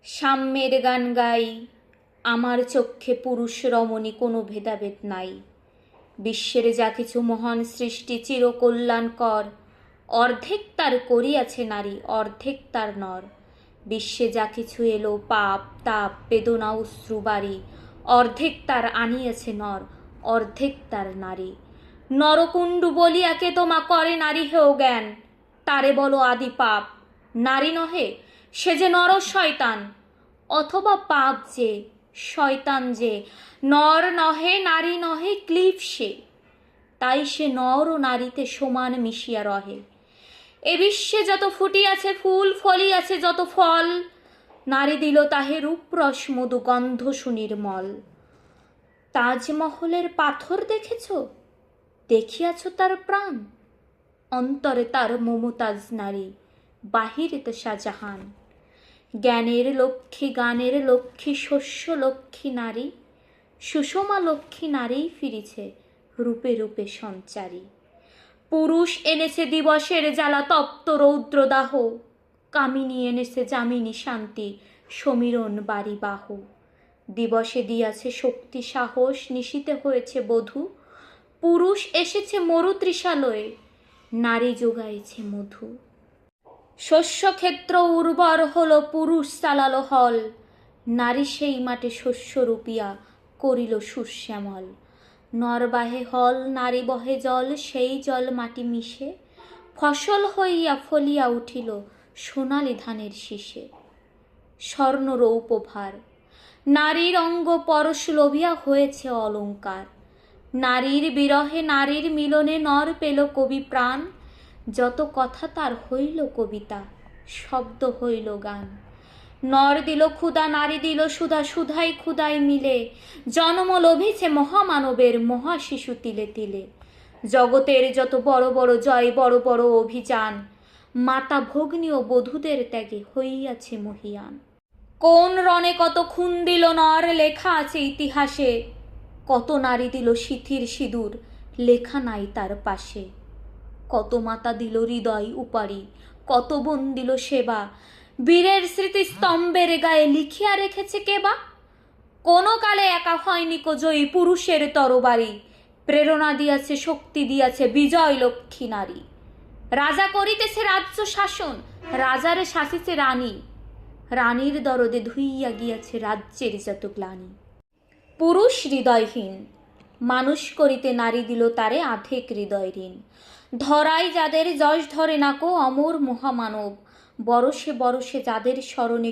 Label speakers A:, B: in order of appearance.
A: সাম্যের গান গাই, আমার চক্ষে পুরুষ রমণী কোনো ভেদাভেদ নাই। বিশ্বের যা কিছু মহান সৃষ্টি চিরকল্যাণকর, অর্ধেক তার করিয়াছে নারী, অর্ধেক তার নর। বিশ্বে যা কিছু এলো পাপ তাপ বেদনা অশ্রু বাড়ি, অর্ধেক তার আনিয়াছে নর, অর্ধেক তার নারী। নরকুণ্ডু বলিয়াকে তোমা করে নারী হেও জ্ঞান, তারে বলো আদি পাপ, নারী নহে সে যে নর শয়তান। অথবা পাপ যে শয়তান যে নর নহে নারী নহে ক্লিব সে, তাই সে নর ও নারীতে সমান মিশিয়া রহে। এ বিশ্বে যত ফুটিয়াছে ফুল ফলিয়াছে যত ফল, নারী দিল তাহে রূপরস মধু গন্ধ সুনির্মল। তাজমহলের পাথর দেখেছ, দেখিয়াছ তার প্রাণ, অন্তরে তার মমতাজ নারী, বাহিরেতে শাহজাহান। জ্ঞানের লক্ষ্মী গানের লক্ষ্মী শস্য লক্ষ্মী নারী, সুষমা লক্ষ্মী নারী ফিরিছে রূপে রূপে সঞ্চারী। পুরুষ এনেছে দিবসের জ্বালা তপ্ত রৌদ্রদাহ, কামিনী এনেছে যামিনী শান্তি সমীরণ বাড়ি বাহ। দিবসে দিয়াছে শক্তি সাহস নিশীতে হয়েছে বধূ, পুরুষ এসেছে মরুতৃষালয়ে নারী যোগাইছে মধু। শস্যক্ষেত্র উর্বর হলো পুরুষ চালালো হল, নারী সেই মাঠে শস্য রূপিয়া করিল সুশ্যামল। নর বাহে হল নারী বহে জল, সেই জল মাটি মিশে ফসল হইয়া ফলিয়া উঠিল সোনালি ধানের শীষে। স্বর্ণ রৌপভার নারীর অঙ্গ পরশ লোভিয়া হয়েছে অলঙ্কার, নারীর বিরহে নারীর মিলনে নর পেল কবি প্রাণ। যত কথা তার হইল কবিতা, শব্দ হইল গান। নর দিল ক্ষুধা নারী দিল সুধা, সুধাই ক্ষুধাই মিলে জন্ম লোভিছে মহামানবের মহাশিশু তিলে তিলে। জগতের যত বড় বড় জয় বড় বড় অভিযান, মাতা ভগ্নী ও বধূদের ত্যাগে হইয়াছে মহিয়ান। কোন রণে কত খুন দিল নর লেখা আছে ইতিহাসে, কত নারী দিল সিথির সিঁদুর লেখা নাই তার পাশে। কত মাতা দিল হৃদয় উপারি, কত বোন দিল সেবা, বীরের স্মৃতি স্তম্ভের গায়ে লিখিয়া রেখেছে কেবা। কোনো কালে একা হয়নি কো জয়ী পুরুষের তরবারি, প্রেরণা দিয়াছে শক্তি দিয়াছে বিজয় লক্ষ্মী নারী। রাজা করিতেছে রাজ্য শাসন, রাজারে শাসিছে রানী, রানীর দরদে ধুইয়া গিয়াছে রাজ্যের যত গ্লানি। পুরুষ হৃদয়হীন মানুষ করিতে নারী দিল তারে আধেক হৃদয় ঋণ। ধরাই যাদের যশ ধরে নাকো অমর মহামানব, বরষে বরষে যাদের স্মরণে